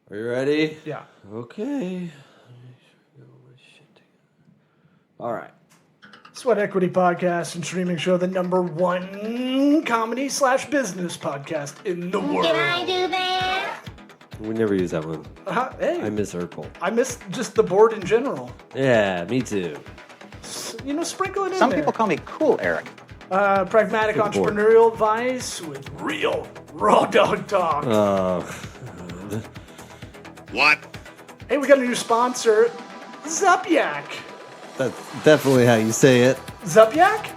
Are you ready? Yeah. Okay. All right. Sweat Equity Podcast and streaming show, the #1 comedy/business podcast in the world. Can I do that? We never use that one. Hey, I miss Urkel. I miss just the board in general. Yeah, me too. You know, sprinkle it in Some there. people call me cool, Eric. Pragmatic Good board. entrepreneurial advice with real raw dog talk. What? Hey, we got a new sponsor, Zupyak. That's definitely how you say it. Zupyak?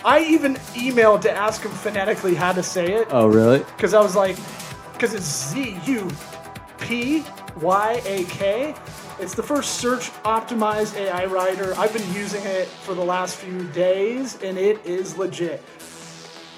I even emailed to ask him phonetically how to say it. Oh, really? Because I was like, because it's Zupyak. It's the first search optimized AI writer. I've been using it for the last few days, and it is legit.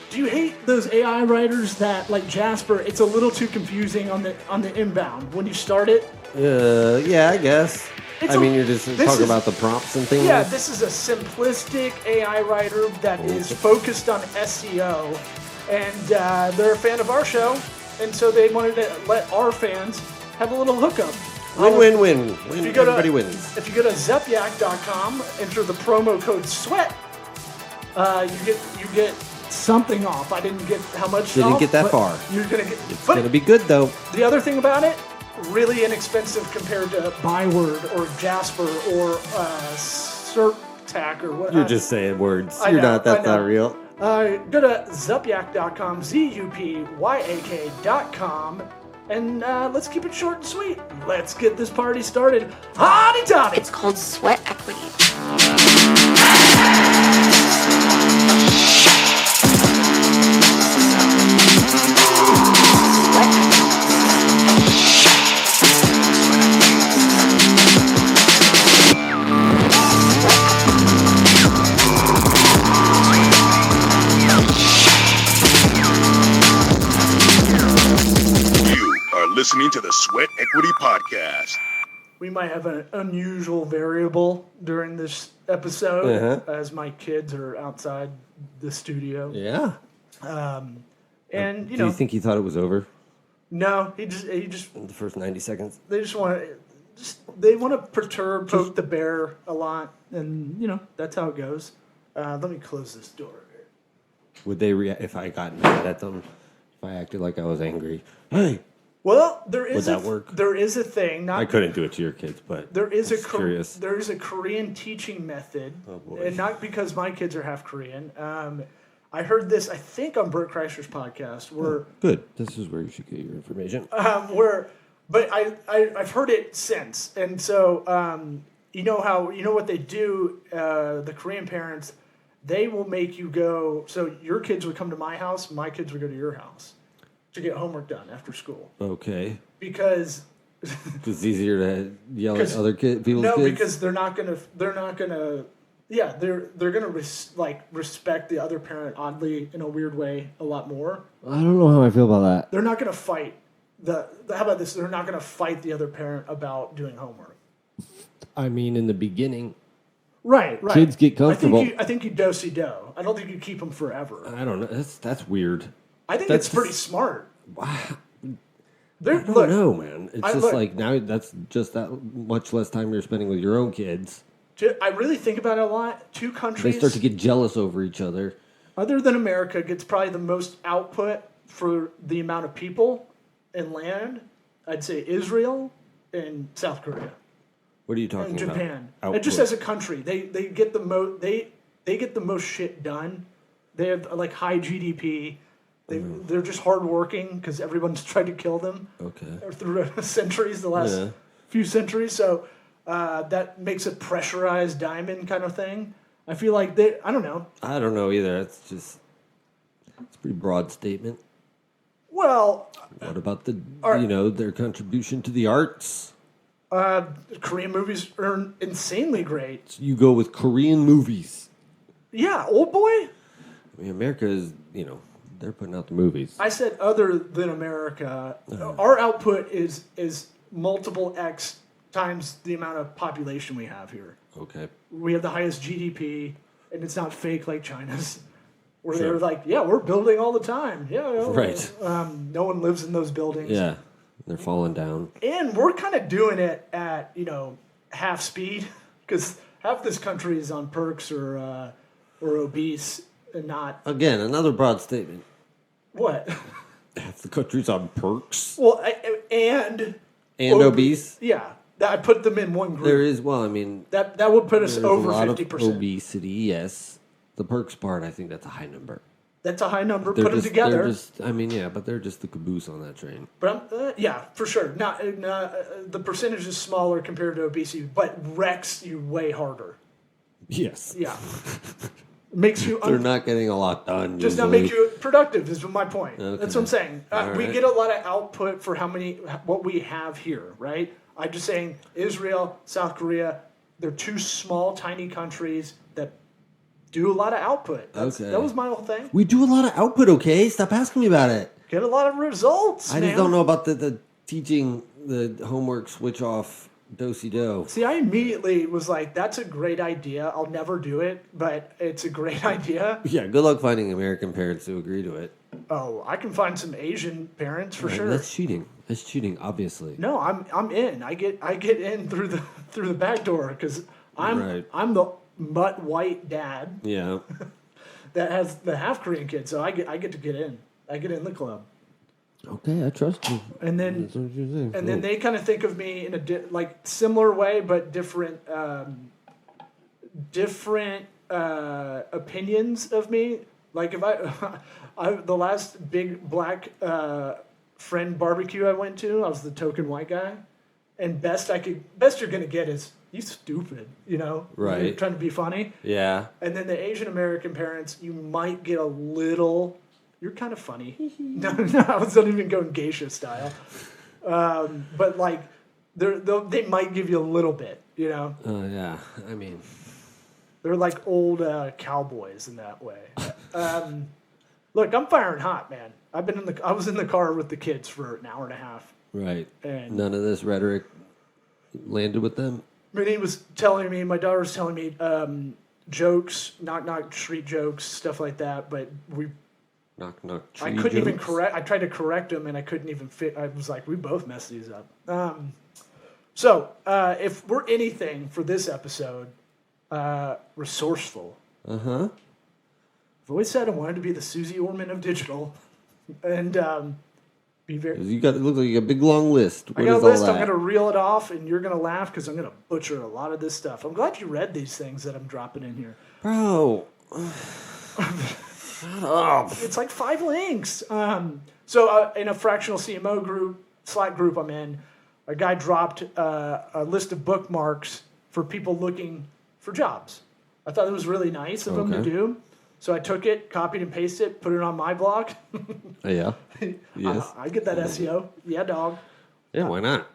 Do you hate those AI writers that, like Jasper, it's a little too confusing on the inbound when you start it? Yeah, I guess. You're just talking about the prompts and things. Yeah, this is a simplistic AI writer that is focused on SEO, and they're a fan of our show, and so they wanted to let our fans have a little hookup. Win. Everybody wins. If you go to zupyak.com, enter the promo code SWEAT, you get something off. I didn't get how much. Didn't get that far. You're gonna get. It's gonna be good though. The other thing about it, really inexpensive compared to Byword or Jasper or Certac or what. You're just saying words. I know. That's not real. Go to zupyak.com, zupyak.com, and let's keep it short and sweet. Let's get this party started. Hotty toddy! It's called sweat equity. Listening to the Sweat Equity Podcast. We might have an unusual variable during this episode as my kids are outside the studio. Yeah. And Do you think he thought it was over? No, he just The first 90 seconds? they just want to poke the bear a lot, and that's how it goes. Let me close this door. Would they react if I got mad at them? If I acted like I was angry? Hey! Well, there is Would that work? There is a thing. I couldn't do it to your kids, but There is curious. there is a Korean teaching method, and not because my kids are half Korean. I heard this, I think, on Bert Kreischer's podcast, where Good. This is where you should get your information. but I've heard it since, and so you know what they do. The Korean parents, they will make you go. So your kids would come to my house, my kids would go to your house to get homework done after school. Okay. Because it's easier to yell at other people's kids? No, because they're not gonna. Yeah, they're gonna respect the other parent oddly in a weird way a lot more. I don't know how I feel about that. They're not gonna fight how about this? They're not gonna fight the other parent about doing homework. I mean, in the beginning. Right. Kids get comfortable. I think you do-si-do. I don't think you keep them forever. I don't know. That's weird. I think it's pretty smart. I don't know, man. It's now that's just that much less time you're spending with your own kids. I really think about it a lot. Two countries. They start to get jealous over each other. Other than America, gets probably the most output for the amount of people and land. I'd say Israel and South Korea. What are you talking and about? Japan. Output. And just as a country, they get the most they get the most shit done. They have like high GDP. They're just hardworking because everyone's tried to kill them. Okay. Through centuries, the last few centuries. So that makes a pressurized diamond kind of thing. I feel like I don't know. I don't know either. It's a pretty broad statement. Well, what about their contribution to the arts? Korean movies are insanely great. So you go with Korean movies. Yeah, Old Boy. I mean, America is, they're putting out the movies. I said other than America. Our output is multiple X times the amount of population we have here. Okay. We have the highest GDP, and it's not fake like China's. Where Sure. they're like, yeah, we're building all the time. Yeah, Right. No one lives in those buildings. Yeah. They're falling down. And we're kind of doing it at, half speed because half this country is on perks or obese and not. Again, another broad statement. What? Half the country's on perks. Well, and obese? Yeah. I put them in one group. There is, well, I mean... That would put us there's over a lot 50%. Of obesity, yes. The perks part, I think that's a high number. That's a high number. They're Put them together. But they're just the caboose on that train. But yeah, for sure. Not the percentage is smaller compared to obesity, but wrecks you way harder. Yes. Yeah. Makes you. They're not getting a lot done. Just usually. not make you productive is my point. Okay. That's what I'm saying. We right. get a lot of output for what we have here, right? I'm just saying Israel, South Korea, they're two small, tiny countries that do a lot of output. That was my whole thing. We do a lot of output, okay? Stop asking me about it. Get a lot of results, I just don't know about the teaching the homework switch off do-si-do. See, I immediately was like, that's a great idea. I'll never do it, but it's a great idea. Yeah, good luck finding American parents who agree to it. Oh, I can find some Asian parents for sure. That's cheating. That's cheating, obviously. No, I'm in. I get in through the back door because I'm the mutt white dad. Yeah. That has the half Korean kid, so I get to get in. I get in the club. Okay, I trust you. And then That's what you're saying. then they kind of think of me in a similar way, but different opinions of me. Like if the last big black friend barbecue I went to, I was the token white guy, and best you're gonna get is you stupid, right? You're trying to be funny, yeah. And then the Asian American parents, you might get a little. You're kind of funny. No, I was not even going geisha style, but like they might give you a little bit, Oh yeah, I mean. They're like old cowboys in that way. Look, I'm firing hot, man. I was in the car with the kids for an hour and a half. Right. And none of this rhetoric landed with them? My daughter was telling me jokes, knock street jokes, stuff like that, but Knock I couldn't even correct. I tried to correct them, and I couldn't even fit. I was like, we both messed these up. So if we're anything for this episode, resourceful. Uh-huh. I've always said I wanted to be the Susie Orman of digital, and be very. It looks like you got a big long list. I got a list. I'm going to reel it off, and you're going to laugh because I'm going to butcher a lot of this stuff. I'm glad you read these things that I'm dropping in here. Bro. Shut up. It's like 5 links. So in a fractional CMO group, Slack group I'm in, a guy dropped a list of bookmarks for people looking for jobs. I thought it was really nice of him to do. So I took it, copied and pasted it, put it on my blog. Yeah. Yes. I get that SEO. Yeah, dog. Yeah, why not?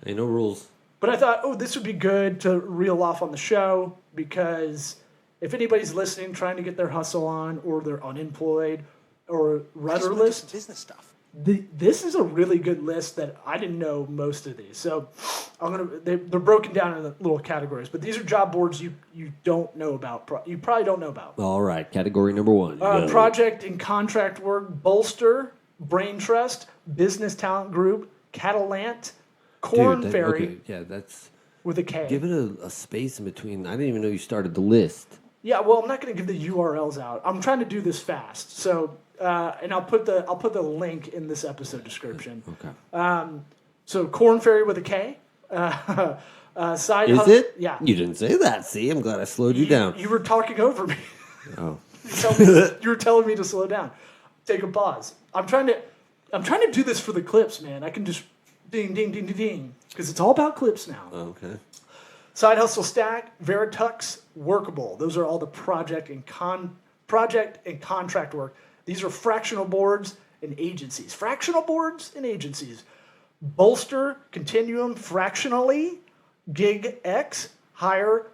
Ain't no rules. But I thought, this would be good to reel off on the show because if anybody's listening, trying to get their hustle on, or they're unemployed, or rudderless, business stuff. This is a really good list that I didn't know most of these. So they're broken down into little categories, but these are job boards you don't know about. You probably don't know about. All right, category number 1. Project and contract work, Bolster, Brain Trust, Business Talent Group, Catalant, Corn Ferry. Okay, yeah, that's with a K. Give it a space in between. I didn't even know you started the list. Yeah, well, I'm not going to give the URLs out. I'm trying to do this fast, so and I'll put the link in this episode description. Okay. So Corn Ferry with a K. Side Is it? Yeah. You didn't say that. See, I'm glad I slowed you down. You were talking over me. Oh. You were telling me to slow down. Take a pause. I'm trying to do this for the clips, man. I can just ding, ding, ding, ding, ding, because it's all about clips now. Okay. Side Hustle Stack, Veritux, Workable. Those are all the project and contract work. These are fractional boards and agencies. Fractional boards and agencies. Bolster, Continuum, Fractionally, Gig X, Hire,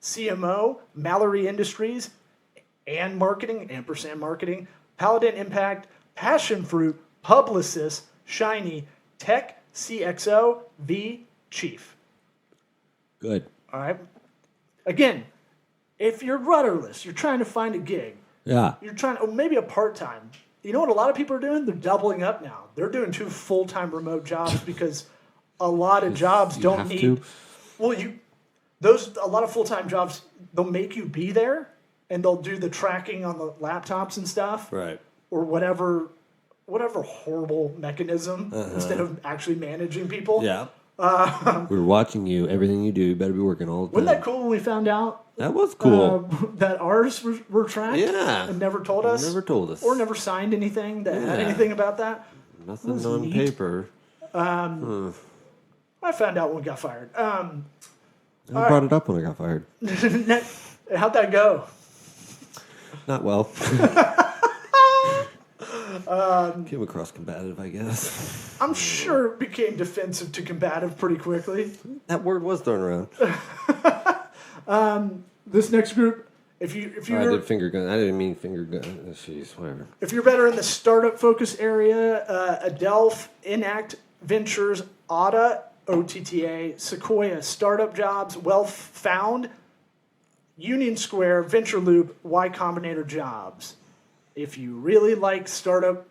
CMO, Mallory Industries, and Marketing, ampersand Marketing, Paladin Impact, Passion Fruit, Publicis, Shiny, Tech, CXO, V, Chief. Good. All right. Again, if you're rudderless, you're trying to find a gig. Yeah. You're trying, or maybe a part-time. you know what a lot of people are doing? They're doubling up now. They're doing 2 full-time remote jobs because a lot of jobs You don't have need. to? Well, a lot of full-time jobs, they'll make you be there, and they'll do the tracking on the laptops and stuff, Right. or whatever horrible mechanism instead of actually managing people. Yeah. We're watching you. Everything you do, you better be working all the time. Wasn't that cool when we found out? That was cool. That ours were tracked. Yeah. And never told us. Never told us. Or never signed anything that had Yeah. anything about that. Nothing on neat. paper. I found out when we got fired. I brought it up when I got fired. How'd that go? Not well. Came across combative, I guess. I'm sure it became defensive to combative pretty quickly. That word was thrown around. This next group, if I you're did finger gun. I didn't mean finger gun. Jeez, whatever. if you're better in the startup focus area, Adelph, Inact Ventures, Otta, OTTA, Sequoia, Startup Jobs, Wealth Found, Union Square, Venture Loop, Y Combinator Jobs. If you really like startup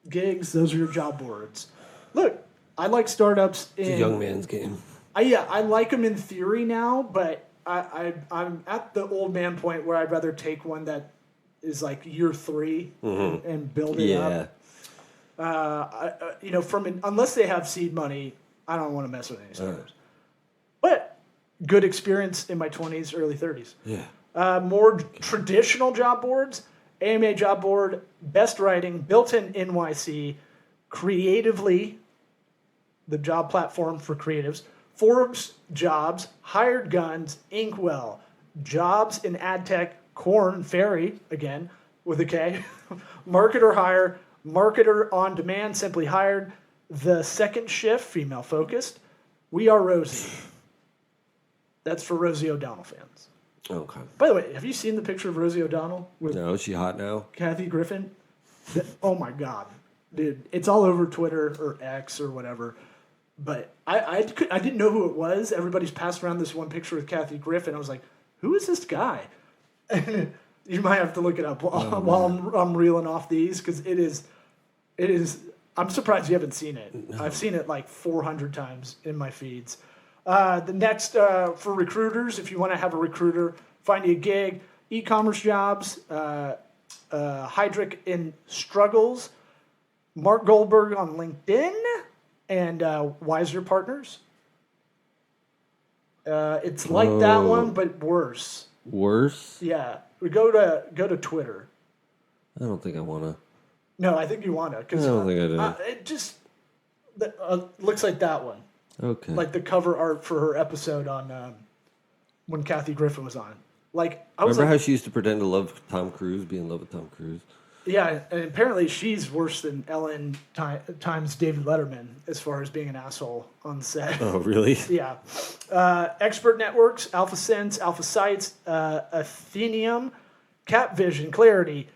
gigs, those are your job boards. Look, I like startups. It's a young man's game. I like them in theory now, but I'm at the old man point where I'd rather take one that is like year 3 and build it up. Unless they have seed money, I don't want to mess with any startups. But good experience in my 20s, early 30s. Yeah. More traditional job boards, AMA job board, Best Writing, Built-in NYC, Creatively, the job platform for creatives, Forbes Jobs, Hired Guns, Inkwell, Jobs in Ad Tech, Corn Ferry, again, with a K, Marketer Hire, Marketer On Demand, Simply Hired, The Second Shift, female focused, We Are Rosie. That's for Rosie O'Donnell fans. Okay. By the way, have you seen the picture of Rosie O'Donnell with No, is she hot now? Kathy Griffin? Oh my God, dude! It's all over Twitter or X or whatever. But I didn't know who it was. Everybody's passed around this one picture with Kathy Griffin. I was like, who is this guy? You might have to look it up while I'm reeling off these because it is. I'm surprised you haven't seen it. No. I've seen it like 400 times in my feeds. The next for recruiters, if you want to have a recruiter, find you a gig, e-commerce jobs, Heidrich in Struggles, Mark Goldberg on LinkedIn, and Wiser Partners. It's like that one, but worse. Worse? Yeah. We go to Twitter. I don't think I want to. No, I think you want to. I don't think I do. It just looks like that one. Okay. Like the cover art for her episode on when Kathy Griffin was on. Like I was Remember how she used to pretend to love Tom Cruise, be in love with Tom Cruise? Yeah, and apparently she's worse than Ellen times David Letterman as far as being an asshole on set. Oh, really? Yeah. Expert Networks, Alpha Sense, Alpha Sites, Athenium, Cap Vision, Clarity.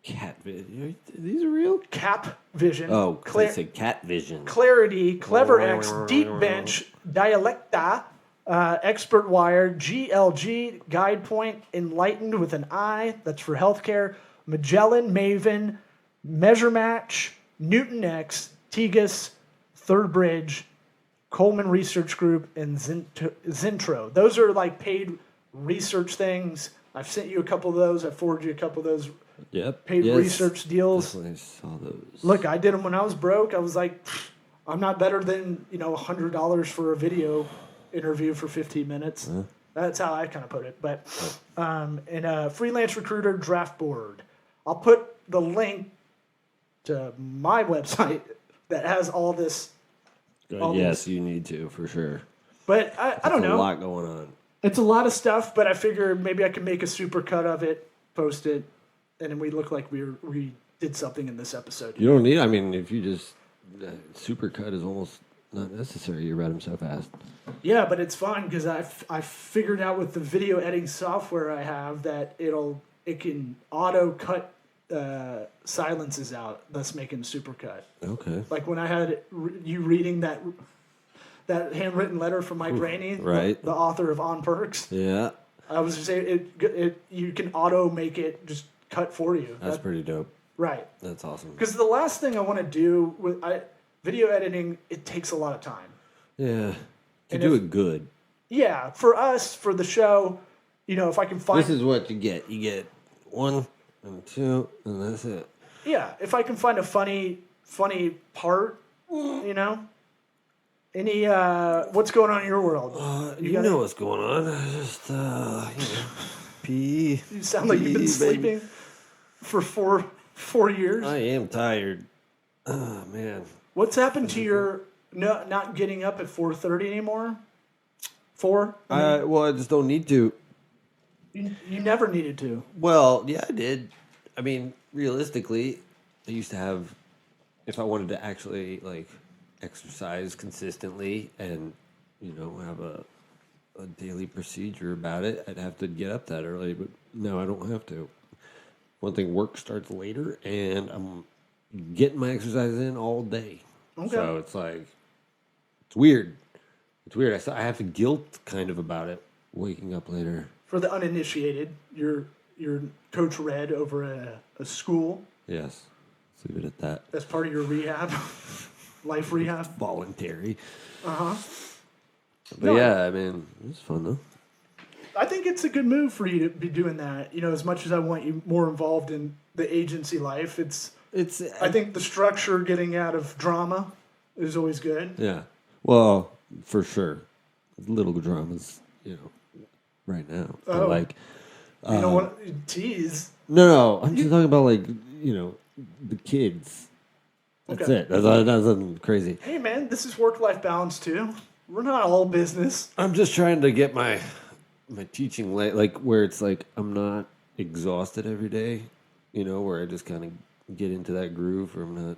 Cat Vision? These are real? Cap Vision. Oh, I said Cat Vision. Clarity, Clever X, Deep Bench, Dialecta, Expert Wire, GLG, Guide Point, Enlightened with an I, that's for healthcare, Magellan, Maven, Measure Match, Newton X, Tegas, Third Bridge, Coleman Research Group, and Zentro. Those are like paid research things. I've sent you a couple of those. I forwarded you a couple of those paid research deals. Definitely saw those. Look, I did them when I was broke. I was like, I'm not better than $100 for a video interview for 15 minutes. That's how I kind of put it. But in a freelance recruiter draft board, I'll put the link to my website that has all this. Yes, you need to, for sure. But I don't know. There's a lot going on. It's a lot of stuff, but I figure maybe I can make a super cut of it, post it, and then we look like we did something in this episode. You don't need, if you just, super cut is almost not necessary. You read them so fast. Yeah, but it's fun because I figured out with the video editing software I have that it can auto cut silences out, thus making supercut. Okay. Like when I had you reading that handwritten letter from Mike Rainey, right? The author of On Perks. Yeah. I was just saying you can auto make it just cut for you. That's pretty dope. Right. That's awesome. Because the last thing I want to do with video editing, it takes a lot of time. Yeah. To And do it good. Yeah, for us, for the show, if I can find... This is what you get. You get 1 and 2, and that's it. Yeah, if I can find a funny part, Any, what's going on in your world? You know what's going on. Just, pee. You sound like you've been sleeping for four years. I am tired. Oh, man. What's happened to your not getting up at 4:30 anymore? 4? Well, I just don't need to. You never needed to. Well, yeah, I did. I mean, realistically, I used to have, if I wanted to actually, exercise consistently and, have a daily procedure about it, I'd have to get up that early, but no, I don't have to. One thing, work starts later, and I'm getting my exercise in all day. Okay. So it's it's weird. It's weird. I have to guilt kind of about it, waking up later. For the uninitiated, you're Coach Red over a school. Yes. Let's leave it at that. That's part of your rehab, life rehab. Voluntary. Uh-huh. But No, yeah, I mean, it's fun though. I think it's a good move for you to be doing that. As much as I want you more involved in the agency life, I think the structure, getting out of drama, is always good. Yeah. Well, for sure. Little dramas, right now. Oh. But You know what? Tease. No. I'm just talking about the kids. That's Okay. it. That's nothing crazy. Hey, man, this is work-life balance, too. We're not all business. I'm just trying to get my teaching where it's I'm not exhausted every day, where I just kind of get into that groove where I'm not,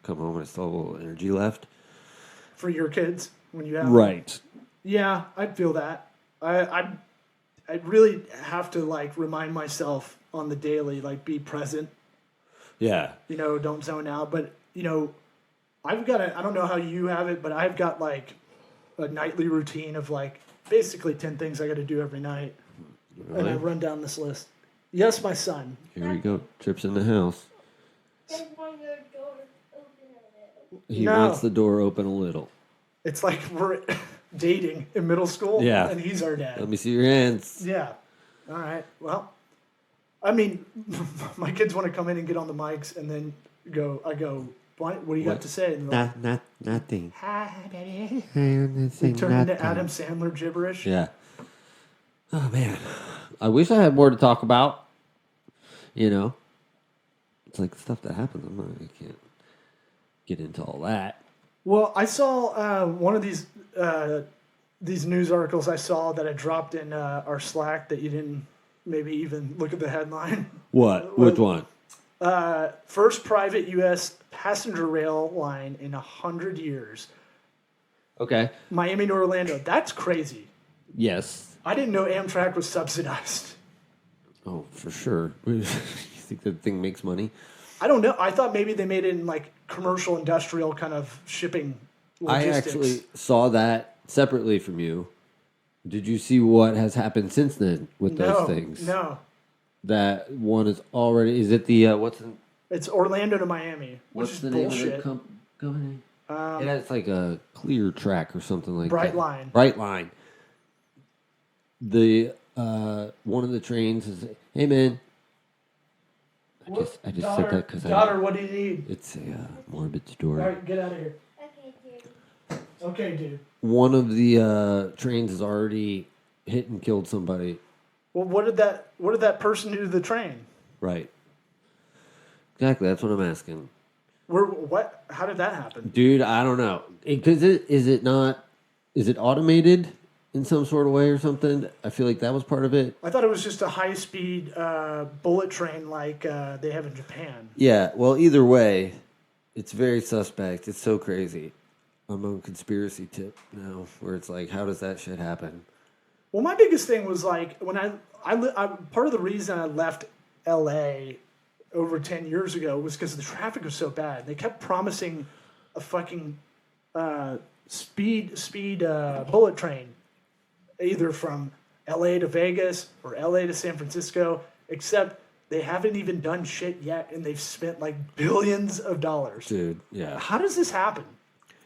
come home and I still have a little energy left. For your kids, when you have them. Right. Yeah, I feel that. I really have to remind myself on the daily, be present. Yeah. Don't zone out. But I've got I don't know how you have it, but I've got a nightly routine of basically 10 things I got to do every night, Really? and I run down this list. Yes, my son. Here we go. Trips in the house. He No. wants the door open a little. It's like we're dating in middle school. Yeah. And he's our dad. Let me see your hands. Yeah. All right. Well, I mean, my kids want to come in and get on the mics, and then I go, what do you got to say? And they're like, Nothing. hi, baby. They Turn into Adam Sandler gibberish. Yeah. Oh, man. I wish I had more to talk about. It's stuff that happens. I can't get into all that. Well, I saw one of these news articles I saw that I dropped in our Slack that you didn't maybe even look at the headline. What? Which one? First private U.S. passenger rail line in 100 years. Okay. Miami to Orlando. That's crazy. Yes. I didn't know Amtrak was subsidized. Oh, for sure. You think that thing makes money? I don't know. I thought maybe they made it in commercial, industrial kind of shipping logistics. I actually saw that separately from you. Did you see what has happened since then with those things? No. That one is already. Is it the It's Orlando to Miami, which what's is the bullshit. name of the company? It has a clear track or something like that. Brightline. Brightline. The one of the trains is. Hey man. I just said that because daughter, what do you need? It's a morbid story. All right, get out of here. Okay, dude. One of the trains has already hit and killed somebody. Well, what did that person do to the train? Right. Exactly. That's what I'm asking. What? How did that happen? Dude, I don't know. Because is it automated in some sort of way or something? I feel like that was part of it. I thought it was just a high-speed bullet train like they have in Japan. Yeah. Well, either way, it's very suspect. It's so crazy. I'm on conspiracy tip now, where it's how does that shit happen? Well, my biggest thing was when I part of the reason I left L.A. over 10 years ago was because the traffic was so bad. They kept promising a fucking speed bullet train, either from L.A. to Vegas or L.A. to San Francisco, except they haven't even done shit yet, and they've spent like billions of dollars. Dude, yeah. How does this happen?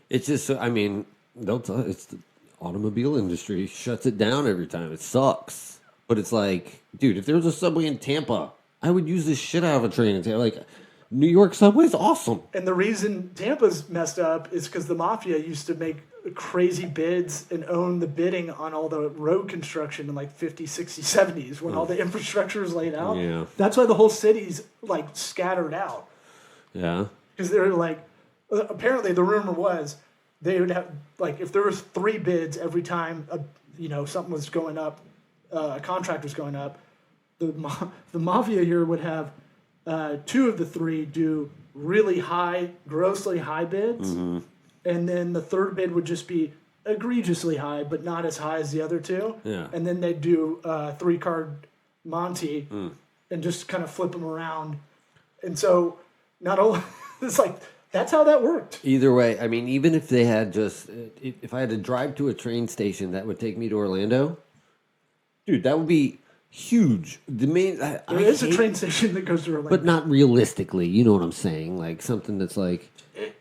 It's just, I mean, it's the automobile industry shuts it down every time. It sucks. But it's like, dude, if there was a subway in Tampa, I would use the shit out of a train in Tampa. Like, New York subway's awesome. And the reason Tampa's messed up is because the mafia used to make crazy bids and own the bidding on all the road construction in like 50s, 60s, 70s when all the infrastructure was laid out. Yeah. That's why the whole city's like scattered out. Yeah. Because they're like, apparently the rumor was they would have, like, if there was 3 bids every time, something was going up, a contract was going up, the mafia here would have 2 of the 3 do really high, grossly high bids. Mm-hmm. And then the third bid would just be egregiously high, but not as high as the other 2. Yeah. And then they'd do 3-card Monte and just kind of flip them around. And so not only, it's like, that's how that worked. Either way, I mean, even if they had if I had to drive to a train station that would take me to Orlando, dude, that would be huge. There is a train station that goes to Orlando. But not realistically, you know what I'm saying? Like something that's like,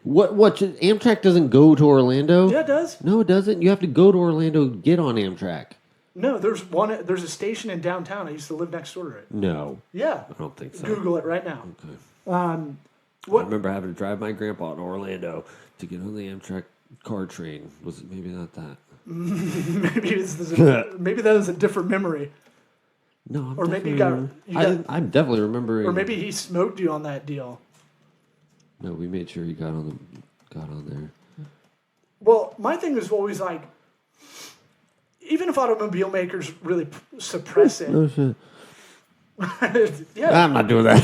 Amtrak doesn't go to Orlando? Yeah, it does. No, it doesn't. You have to go to Orlando to get on Amtrak. No, there's a station in downtown. I used to live next door to it. No. Yeah. I don't think so. Google it right now. Okay. I remember having to drive my grandpa to Orlando to get on the Amtrak car train. Was it maybe not that? Maybe that was a different memory. No, or maybe I'm definitely remembering. Or maybe he smoked you on that deal. No, we made sure he got on there. Well, my thing was always like, even if automobile makers really suppress it. No shit. Yeah. I'm not doing that.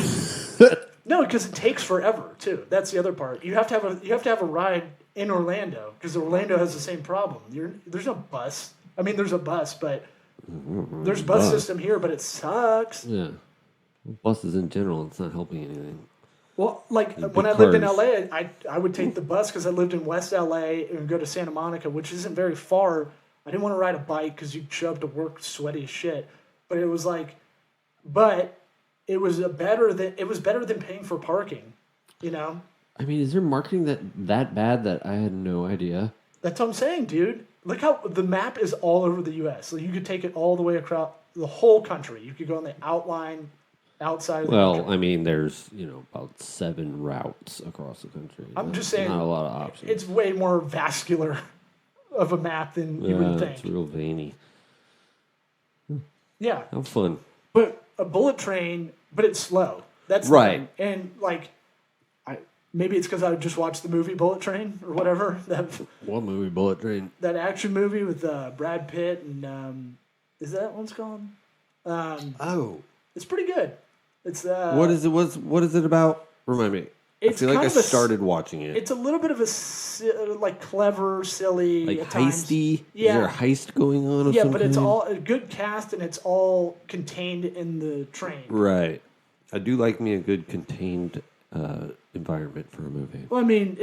No, because it takes forever too. That's the other part. You have to have a ride in Orlando because Orlando has the same problem. There's no bus. I mean, there's a bus, but there's bus system here, but it sucks. Yeah, buses in general, it's not helping anything. Well, like when I lived in LA, I would take the bus because I lived in West LA and go to Santa Monica, which isn't very far. I didn't want to ride a bike because you show up to work sweaty as shit. But it was better than paying for parking, you know? I mean, is there marketing that bad that I had no idea? That's what I'm saying, dude. Look how the map is all over the U.S. So you could take it all the way across the whole country. You could go on the outline outside of the country. Well, I mean, there's, about 7 routes across the country. I'm just saying. Not a lot of options. It's way more vascular of a map than you would think. It's real veiny. Yeah. How fun. But a bullet train, but it's slow. That's right. And like, maybe it's because I just watched the movie Bullet Train or whatever. What movie, Bullet Train? That action movie with Brad Pitt and is that one's called? It's pretty good. It's what is it? What is it about? Remind me. I feel like I started watching it. It's a little bit of a clever, silly, like at heisty. Times. Yeah. Is there a heist going on? Yeah, but it's all a good cast and it's all contained in the train. Right. I do like me a good contained environment for a movie. Well, I mean,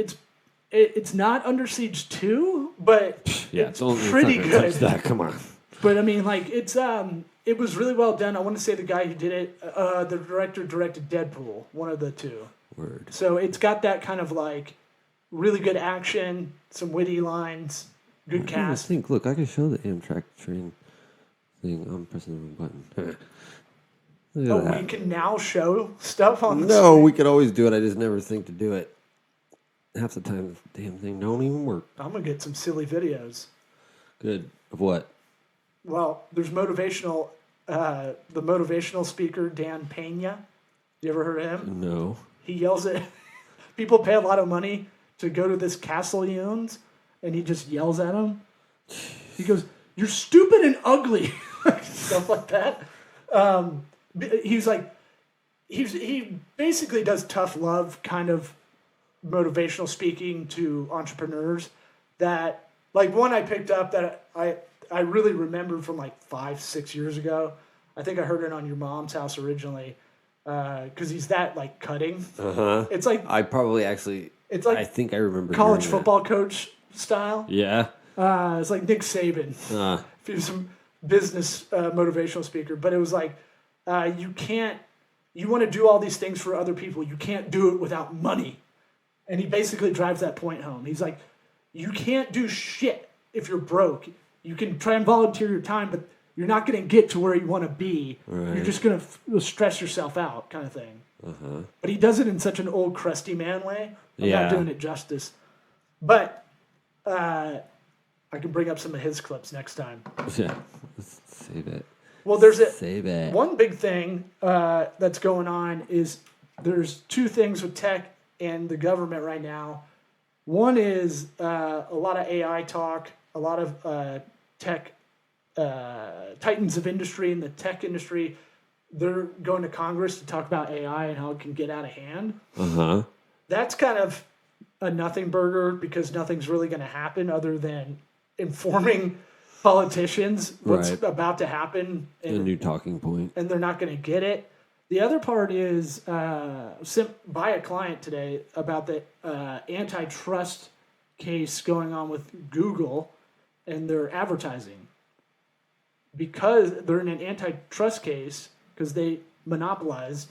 it's not Under Siege 2, but it's pretty good. That. Come on. But I mean, like it was really well done. I want to say the guy who did it, the director directed Deadpool, one of the 2. Word. So it's got that kind of like really good action, some witty lines, good cast. Look, I can show the Amtrak train thing. I'm pressing the wrong button. Look at that. We can now show stuff on the No, screen? we could always do it. I just never think to do it. Half the time, the damn thing don't even work. I'm going to get some silly videos. Good. Of what? Well, there's the motivational speaker, Dan Pena. You ever heard of him? No. He yells at people pay a lot of money to go to this castle he owns, and he just yells at them. He goes, "You're stupid and ugly," stuff like that. He's like, he basically does tough love kind of motivational speaking to entrepreneurs. That like one I picked up that I really remembered from like 5-6 years ago. I think I heard it on your mom's house originally. Because he's that like cutting. It's like I probably actually. It's like I think I remember college football coach style. Yeah. It's like Nick Saban. If he was some business motivational speaker, but it was like you can't you want to do all these things for other people. You can't do it without money. And he basically drives that point home. He's like, you can't do shit if you're broke. You can try and volunteer your time, but you're not going to get to where you want to be. Right. You're just going to stress yourself out, kind of thing. But he does it in such an old, crusty man way. I'm not doing it justice. But I can bring up some of his clips next time. Yeah. Let's save it. Well, there's Save it. one big thing that's going on is there's two things with tech and the government right now. One is a lot of AI talk, a lot of tech titans of industry in the tech industry. They're going to Congress to talk about AI and how it can get out of hand. That's kind of a nothing burger because nothing's really going to happen other than informing politicians what's about to happen. And, a new talking point. And they're not going to get it. The other part is by a client today about the antitrust case going on with Google and their advertising. Because they're in an antitrust case because they monopolized.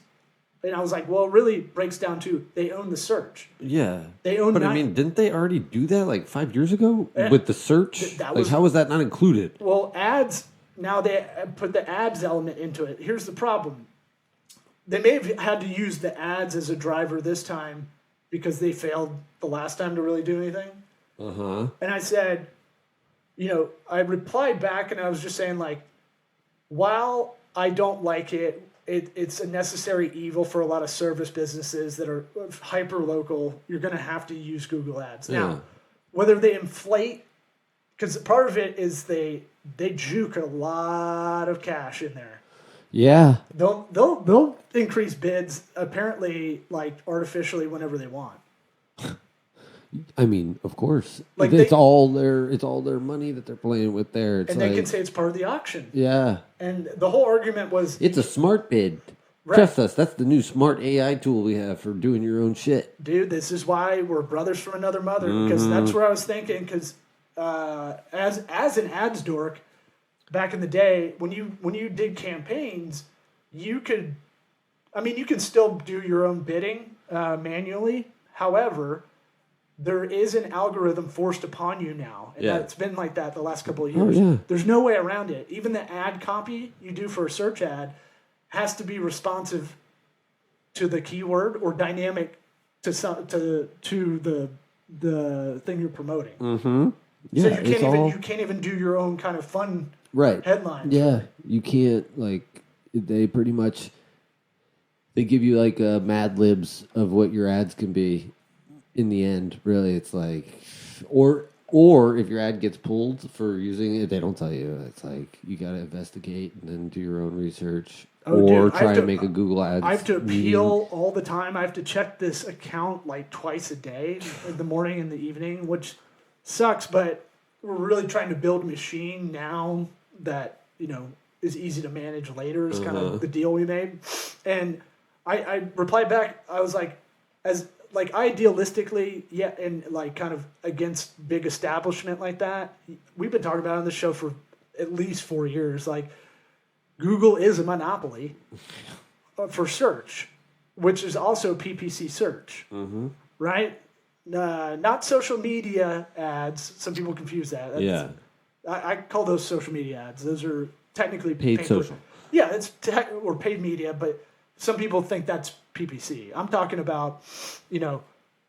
And I was like, well, it really breaks down to they own the search. Yeah. They own. But I mean, didn't they already do that like 5 years ago with the search? How was that not included? Well, ads, now they put the ads element into it. Here's the problem. They may have had to use the ads as a driver this time because they failed the last time to really do anything. And I said, I replied back and I was just saying, like, while I don't like it, it's a necessary evil for a lot of service businesses that are hyper local. You're going to have to use Google Ads. Now, whether they inflate, because part of it is they juke a lot of cash in there. Yeah. They'll increase bids apparently like artificially whenever they want. I mean, of course, Like it's all their money that they're playing with there. It's and they can say it's part of the auction. Yeah. And the whole argument was It's a smart bid. Right. Trust us. That's the new smart AI tool we have for doing your own shit. dude, this is why we're brothers from another mother, because that's where I was thinking. Because as an ads dork, back in the day, when you did campaigns, you can still do your own bidding manually. However, there is an algorithm forced upon you now, and it's been like that the last couple of years. Yeah. There's no way around it. Even the ad copy you do for a search ad has to be responsive to the keyword or dynamic to the thing you're promoting. Yeah, So you can't even do your own kind of fun headlines. Yeah, you can't they pretty much they give you like Mad Libs of what your ads can be. In the end, really, it's like, or if your ad gets pulled for using it, they don't tell you. It's like you got to investigate and then do your own research, try to make a Google Ads. I have to appeal all the time. I have to check this account like twice a day, in the morning and the evening, which sucks. But we're really trying to build a machine now that is easy to manage later. Is kind of the deal we made. And I replied back. I was like, idealistically, and like kind of against big establishment like that. We've been talking about it on the show for at least 4 years. Like, Google is a monopoly for search, which is also PPC search, right? Not social media ads. Some people confuse that. I call those social media ads. Those are technically paid social. Yeah, it's or paid media, but some people think that's PPC. I'm talking about, the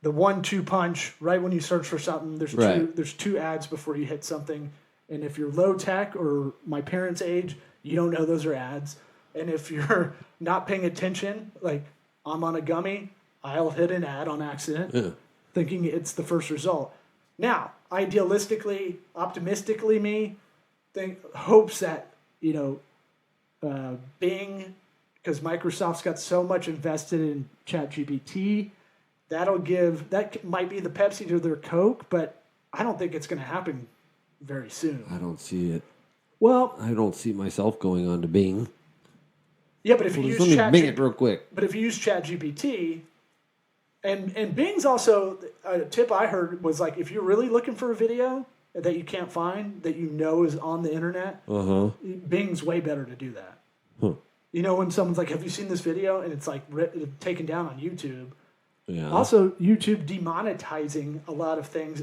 1-2 punch right when you search for something. There's two ads before you hit something, and if you're low tech or my parents' age, you don't know those are ads. And if you're not paying attention, like I'm on a gummy, I'll hit an ad on accident, thinking it's the first result. Now, idealistically, optimistically, hopes that Bing. Because Microsoft's got so much invested in ChatGPT, that might be the Pepsi to their Coke, but I don't think it's going to happen very soon. I don't see it. Well, I don't see myself going on to Bing. Yeah, but if you use Bing it real quick. But if you use ChatGPT, and Bing's also a tip I heard was like if you're really looking for a video that you can't find that is on the internet, Bing's way better to do that. You know when someone's like, "Have you seen this video?" and it's like taken down on YouTube. Yeah. Also, YouTube demonetizing a lot of things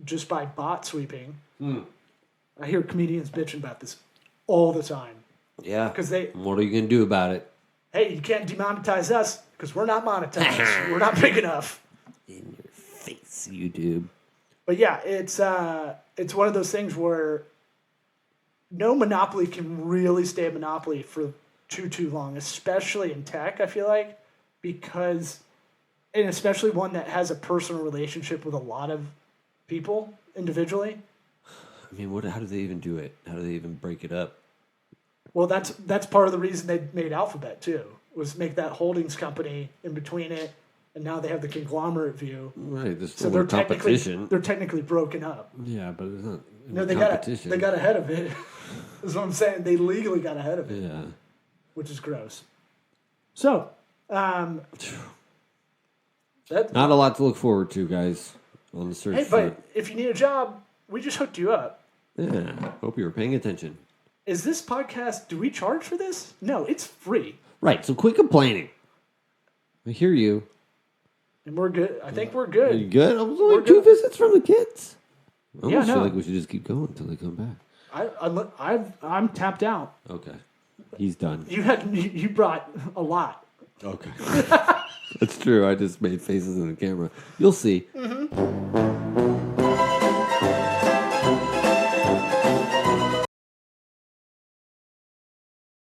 just by bot sweeping. I hear comedians bitching about this all the time. Yeah. Because they, what are you gonna do about it? hey, you can't demonetize us because we're not monetized. We're not big enough. In your face, YouTube. But yeah, it's one of those things where no monopoly can really stay a monopoly for too long, especially in tech. I feel like because, and especially one that has a personal relationship with a lot of people individually. I mean, how do they even do it? How do they even break it up? Well, that's part of the reason they made Alphabet too, was make that holdings company in between it, and now they have the conglomerate view. Right, there's So still they're more competition. technically broken up. Yeah, but it's not No, they competition. got ahead of it. That's what I'm saying. They legally got ahead of it, Yeah. which is gross. So, Not that a lot to look forward to, guys, on the search hey, for. but if you need a job, we just hooked you up. Yeah, hope you were paying attention. Is this podcast? Do we charge for this? No, it's free, Right, so quit complaining. I hear you. and we're good. I think we're Are good. you good? I was only We're 2 good. visits from the kids. I Yeah, almost feel no. like we should just keep going until they come back. I'm tapped out. Okay, he's done. You brought a lot. Okay, that's true. I just made faces in the camera. You'll see.